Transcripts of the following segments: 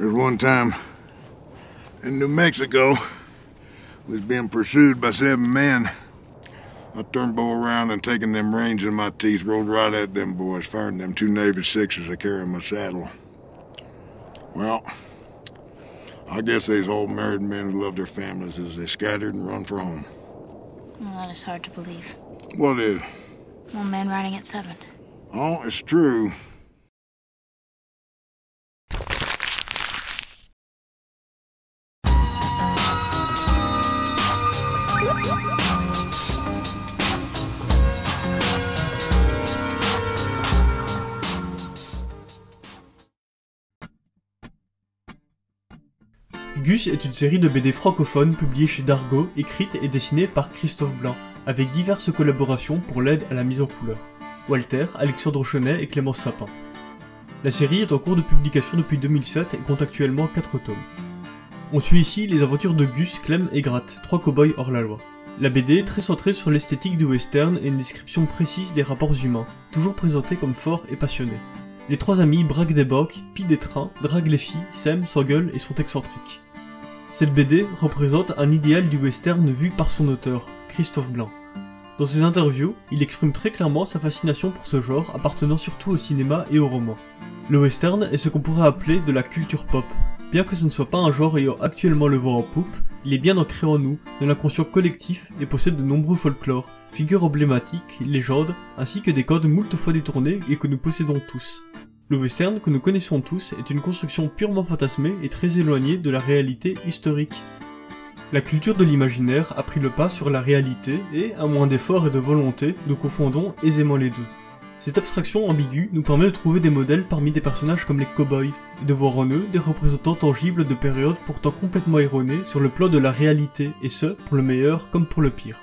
There's one time in New Mexico, we was being pursued by 7 men. I turned bow around and taking them reins in my teeth, rode right at them boys, firing them 2 Navy 6s I carry in my saddle. Well, I guess these old married men who love their families as they scattered and run for home. Well, that is hard to believe. What is? 1 man riding at 7. Oh, it's true. Gus est une série de BD francophones publiée chez Dargaud, écrite et dessinée par Christophe Blain, avec diverses collaborations pour l'aide à la mise en couleur. Walter, Alexandre Chenet et Clémence Sapin. La série est en cours de publication depuis 2007 et compte actuellement 4 tomes. On suit ici les aventures de Gus, Clem et Gratt, 3 cow-boys hors la loi. La BD est très centrée sur l'esthétique du western et une description précise des rapports humains, toujours présentés comme forts et passionnés. Les 3 amis braquent des banques, pillent des trains, draguent les filles, s'aiment, s'engueulent et sont excentriques. Cette BD représente un idéal du western vu par son auteur, Christophe Blain. Dans ses interviews, il exprime très clairement sa fascination pour ce genre appartenant surtout au cinéma et au roman. Le western est ce qu'on pourrait appeler de la culture pop. Bien que ce ne soit pas un genre ayant actuellement le vent en poupe, il est bien ancré en nous, dans l'inconscient collectif et possède de nombreux folklores, figures emblématiques, légendes, ainsi que des codes moult fois détournés et que nous possédons tous. Le western que nous connaissons tous est une construction purement fantasmée et très éloignée de la réalité historique. La culture de l'imaginaire a pris le pas sur la réalité et, à moins d'efforts et de volonté, nous confondons aisément les deux. Cette abstraction ambiguë nous permet de trouver des modèles parmi des personnages comme les cow-boys, et de voir en eux des représentants tangibles de périodes pourtant complètement erronées sur le plan de la réalité, et ce, pour le meilleur comme pour le pire.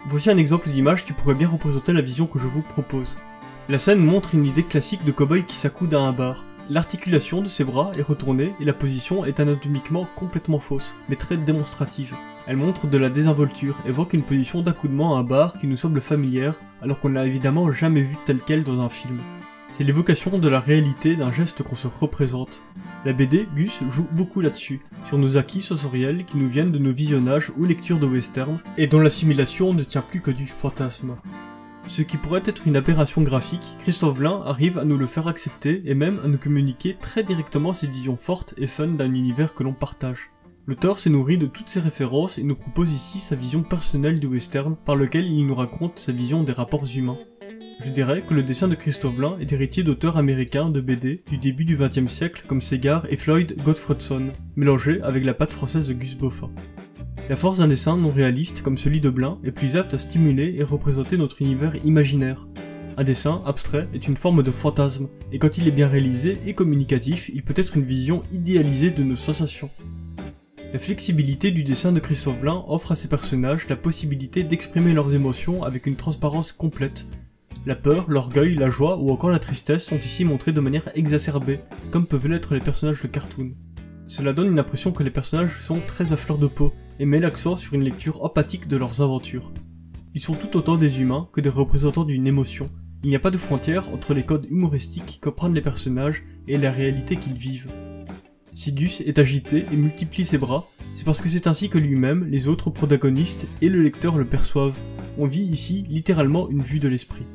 Voici un exemple d'image qui pourrait bien représenter la vision que je vous propose. La scène montre une idée classique de cow-boy qui s'accoude à un bar. L'articulation de ses bras est retournée et la position est anatomiquement complètement fausse, mais très démonstrative. Elle montre de la désinvolture, évoque une position d'accoudement à un bar qui nous semble familière, alors qu'on ne l'a évidemment jamais vue telle quelle dans un film. C'est l'évocation de la réalité d'un geste qu'on se représente. La BD, Gus, joue beaucoup là-dessus, sur nos acquis sensoriels qui nous viennent de nos visionnages ou lectures de western, et dont l'assimilation ne tient plus que du fantasme. Ce qui pourrait être une aberration graphique, Christophe Blain arrive à nous le faire accepter et même à nous communiquer très directement ses visions fortes et fun d'un univers que l'on partage. L'auteur s'est nourri de toutes ces références et nous propose ici sa vision personnelle du western par lequel il nous raconte sa vision des rapports humains. Je dirais que le dessin de Christophe Blain est héritier d'auteurs américains de BD du début du XXe siècle comme Segar et Floyd Gottfredson, mélangés avec la patte française de Gus Boffin. La force d'un dessin non réaliste comme celui de Blain est plus apte à stimuler et représenter notre univers imaginaire. Un dessin abstrait est une forme de fantasme, et quand il est bien réalisé et communicatif, il peut être une vision idéalisée de nos sensations. La flexibilité du dessin de Christophe Blain offre à ses personnages la possibilité d'exprimer leurs émotions avec une transparence complète. La peur, l'orgueil, la joie ou encore la tristesse sont ici montrés de manière exacerbée, comme peuvent l'être les personnages de cartoon. Cela donne une impression que les personnages sont très à fleur de peau, et met l'accent sur une lecture empathique de leurs aventures. Ils sont tout autant des humains que des représentants d'une émotion. Il n'y a pas de frontière entre les codes humoristiques qui comprennent les personnages et la réalité qu'ils vivent. Si Gus est agité et multiplie ses bras, c'est parce que c'est ainsi que lui-même, les autres protagonistes et le lecteur le perçoivent. On vit ici littéralement une vue de l'esprit.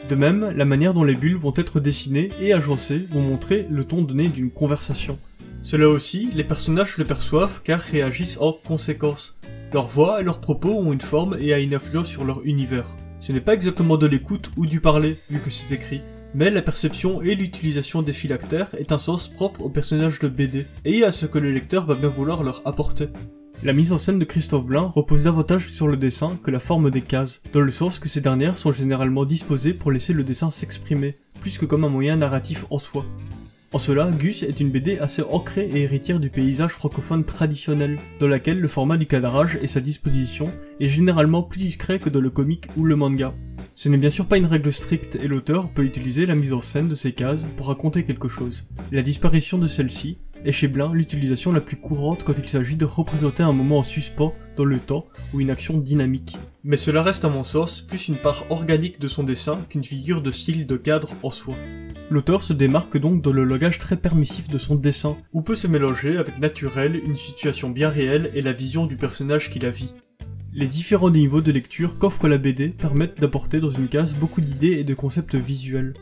De même, la manière dont les bulles vont être dessinées et agencées vont montrer le ton donné d'une conversation. Cela aussi, les personnages le perçoivent car réagissent en conséquence. Leur voix et leurs propos ont une forme et a une influence sur leur univers. Ce n'est pas exactement de l'écoute ou du parler, vu que c'est écrit, mais la perception et l'utilisation des phylactères est un sens propre aux personnages de BD, et à ce que le lecteur va bien vouloir leur apporter. La mise en scène de Christophe Blain repose davantage sur le dessin que la forme des cases, dans le sens que ces dernières sont généralement disposées pour laisser le dessin s'exprimer, plus que comme un moyen narratif en soi. En cela, Gus est une BD assez ancrée et héritière du paysage francophone traditionnel, dans laquelle le format du cadrage et sa disposition est généralement plus discret que dans le comic ou le manga. Ce n'est bien sûr pas une règle stricte et l'auteur peut utiliser la mise en scène de ces cases pour raconter quelque chose. La disparition de celle-ci, est chez Blin l'utilisation la plus courante quand il s'agit de représenter un moment en suspens dans le temps ou une action dynamique. Mais cela reste à mon sens plus une part organique de son dessin qu'une figure de style de cadre en soi. L'auteur se démarque donc dans le langage très permissif de son dessin, où peut se mélanger avec naturel une situation bien réelle et la vision du personnage qui la vit. Les différents niveaux de lecture qu'offre la BD permettent d'apporter dans une case beaucoup d'idées et de concepts visuels.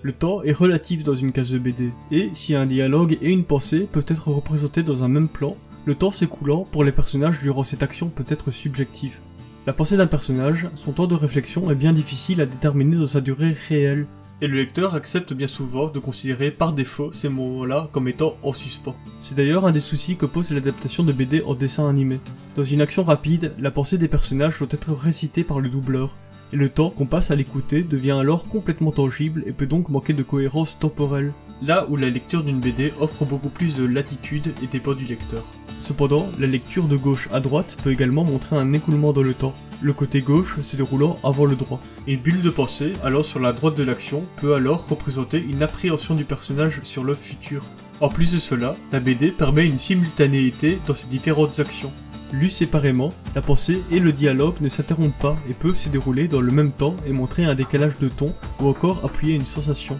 Le temps est relatif dans une case de BD, et si un dialogue et une pensée peuvent être représentés dans un même plan, le temps s'écoulant pour les personnages durant cette action peut être subjectif. La pensée d'un personnage, son temps de réflexion est bien difficile à déterminer dans sa durée réelle, et le lecteur accepte bien souvent de considérer par défaut ces moments-là comme étant en suspens. C'est d'ailleurs un des soucis que pose l'adaptation de BD en dessin animé. Dans une action rapide, la pensée des personnages doit être récitée par le doubleur, et le temps qu'on passe à l'écouter devient alors complètement tangible et peut donc manquer de cohérence temporelle, là où la lecture d'une BD offre beaucoup plus de latitude et dépend du lecteur. Cependant, la lecture de gauche à droite peut également montrer un écoulement dans le temps, le côté gauche se déroulant avant le droit. Une bulle de pensée, allant sur la droite de l'action, peut alors représenter une appréhension du personnage sur le futur. En plus de cela, la BD permet une simultanéité dans ces différentes actions. Lus séparément, la pensée et le dialogue ne s'interrompent pas et peuvent se dérouler dans le même temps et montrer un décalage de ton ou encore appuyer une sensation.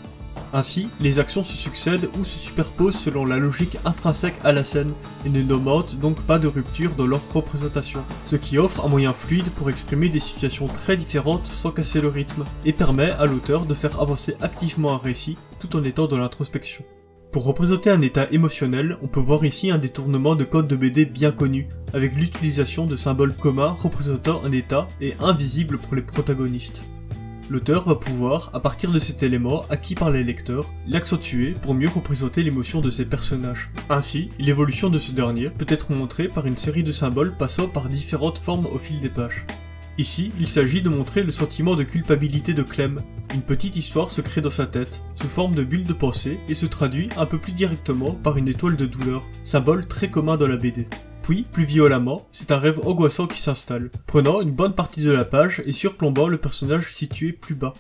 Ainsi, les actions se succèdent ou se superposent selon la logique intrinsèque à la scène et ne demandent donc pas de rupture dans leur représentation, ce qui offre un moyen fluide pour exprimer des situations très différentes sans casser le rythme et permet à l'auteur de faire avancer activement un récit tout en étant dans l'introspection. Pour représenter un état émotionnel, on peut voir ici un détournement de code de BD bien connu, avec l'utilisation de symboles communs représentant un état et invisibles pour les protagonistes. L'auteur va pouvoir, à partir de cet élément acquis par les lecteurs, l'accentuer pour mieux représenter l'émotion de ses personnages. Ainsi, l'évolution de ce dernier peut être montrée par une série de symboles passant par différentes formes au fil des pages. Ici, il s'agit de montrer le sentiment de culpabilité de Clem. Une petite histoire se crée dans sa tête, sous forme de bulle de pensée, et se traduit un peu plus directement par une étoile de douleur, symbole très commun dans la BD. Puis, plus violemment, c'est un rêve angoissant qui s'installe, prenant une bonne partie de la page et surplombant le personnage situé plus bas.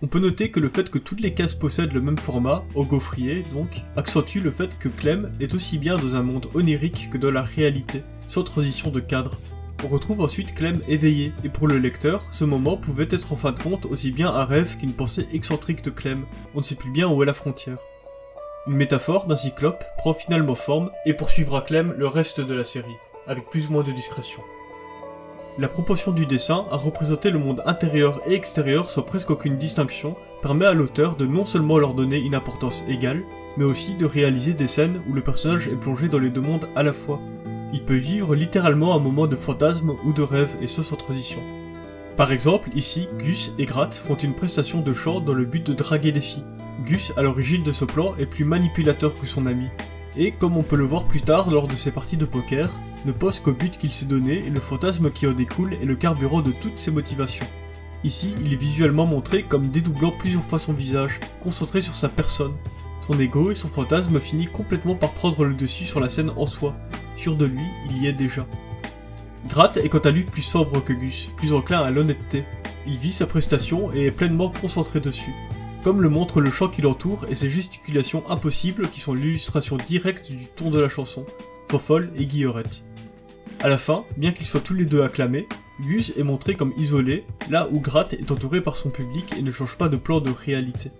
On peut noter que le fait que toutes les cases possèdent le même format, au gaufrier donc, accentue le fait que Clem est aussi bien dans un monde onirique que dans la réalité, sans transition de cadre. On retrouve ensuite Clem éveillé, et pour le lecteur, ce moment pouvait être en fin de compte aussi bien un rêve qu'une pensée excentrique de Clem, on ne sait plus bien où est la frontière. Une métaphore d'un cyclope prend finalement forme et poursuivra Clem le reste de la série, avec plus ou moins de discrétion. La proportion du dessin à représenter le monde intérieur et extérieur sans presque aucune distinction permet à l'auteur de non seulement leur donner une importance égale, mais aussi de réaliser des scènes où le personnage est plongé dans les deux mondes à la fois. Il peut vivre littéralement un moment de fantasme ou de rêve et ce sans transition. Par exemple, ici, Gus et Gratt font une prestation de chant dans le but de draguer des filles. Gus, à l'origine de ce plan, est plus manipulateur que son ami, et comme on peut le voir plus tard lors de ses parties de poker, ne pense qu'au but qu'il s'est donné et le fantasme qui en découle est le carburant de toutes ses motivations. Ici, il est visuellement montré comme dédoublant plusieurs fois son visage, concentré sur sa personne. Son ego et son fantasme finit complètement par prendre le dessus sur la scène en soi. Sûr de lui, il y est déjà. Gratt est quant à lui plus sobre que Gus, plus enclin à l'honnêteté. Il vit sa prestation et est pleinement concentré dessus. Comme le montre le chant qui l'entoure et ses gesticulations impossibles qui sont l'illustration directe du ton de la chanson, Fofolle et Guillerette. À la fin, bien qu'ils soient tous les deux acclamés, Gus est montré comme isolé, là où Gratt est entouré par son public et ne change pas de plan de réalité.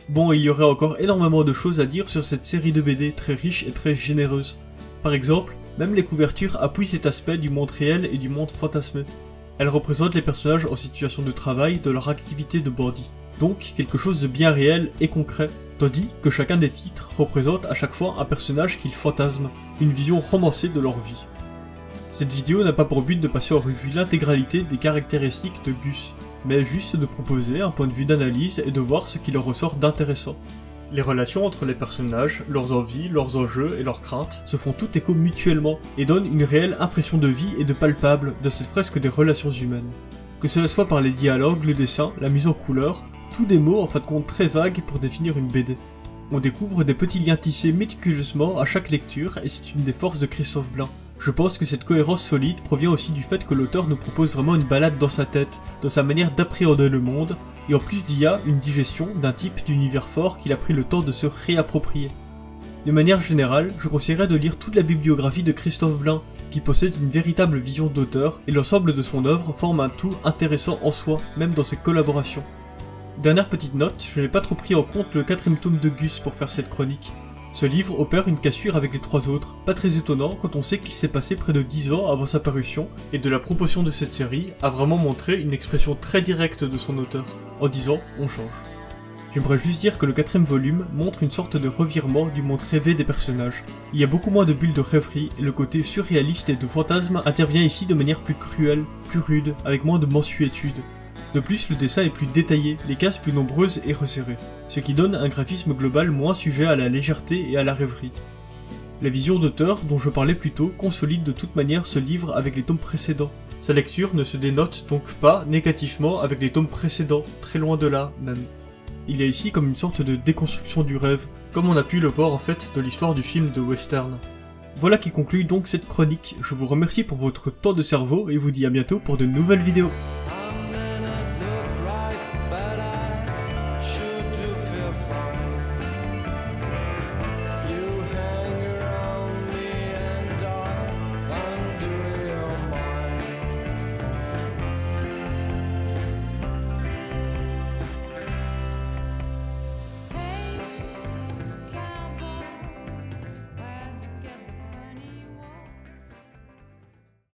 Bon, il y aurait encore énormément de choses à dire sur cette série de BD très riche et très généreuse. Par exemple, même les couvertures appuient cet aspect du monde réel et du monde fantasmé. Elles représentent les personnages en situation de travail de leur activité de bandit. Donc quelque chose de bien réel et concret, tandis que chacun des titres représente à chaque fois un personnage qu'ils fantasment, une vision romancée de leur vie. Cette vidéo n'a pas pour but de passer en revue l'intégralité des caractéristiques de Gus, mais juste de proposer un point de vue d'analyse et de voir ce qui leur ressort d'intéressant. Les relations entre les personnages, leurs envies, leurs enjeux et leurs craintes se font tout écho mutuellement et donnent une réelle impression de vie et de palpable de cette fresque des relations humaines. Que cela soit par les dialogues, le dessin, la mise en couleur, tous des mots en fin de compte très vagues pour définir une BD. On découvre des petits liens tissés méticuleusement à chaque lecture et c'est une des forces de Christophe Blain. Je pense que cette cohérence solide provient aussi du fait que l'auteur nous propose vraiment une balade dans sa tête, dans sa manière d'appréhender le monde, et en plus via une digestion d'un type d'univers fort qu'il a pris le temps de se réapproprier. De manière générale, je conseillerais de lire toute la bibliographie de Christophe Blain, qui possède une véritable vision d'auteur, et l'ensemble de son œuvre forme un tout intéressant en soi, même dans ses collaborations. Dernière petite note, je n'ai pas trop pris en compte le 4ème tome de Gus pour faire cette chronique. Ce livre opère une cassure avec les 3 autres, pas très étonnant quand on sait qu'il s'est passé près de 10 ans avant sa parution, et de la proportion de cette série a vraiment montré une expression très directe de son auteur, en disant « on change ». J'aimerais juste dire que le 4ème volume montre une sorte de revirement du monde rêvé des personnages. Il y a beaucoup moins de bulles de rêverie, et le côté surréaliste et de fantasme intervient ici de manière plus cruelle, plus rude, avec moins de mansuétude. De plus, le dessin est plus détaillé, les cases plus nombreuses et resserrées, ce qui donne un graphisme global moins sujet à la légèreté et à la rêverie. La vision d'auteur dont je parlais plus tôt consolide de toute manière ce livre avec les tomes précédents. Sa lecture ne se dénote donc pas négativement avec les tomes précédents, très loin de là même. Il y a ici comme une sorte de déconstruction du rêve, comme on a pu le voir en fait de l'histoire du film de western. Voilà qui conclut donc cette chronique, je vous remercie pour votre temps de cerveau et vous dis à bientôt pour de nouvelles vidéos.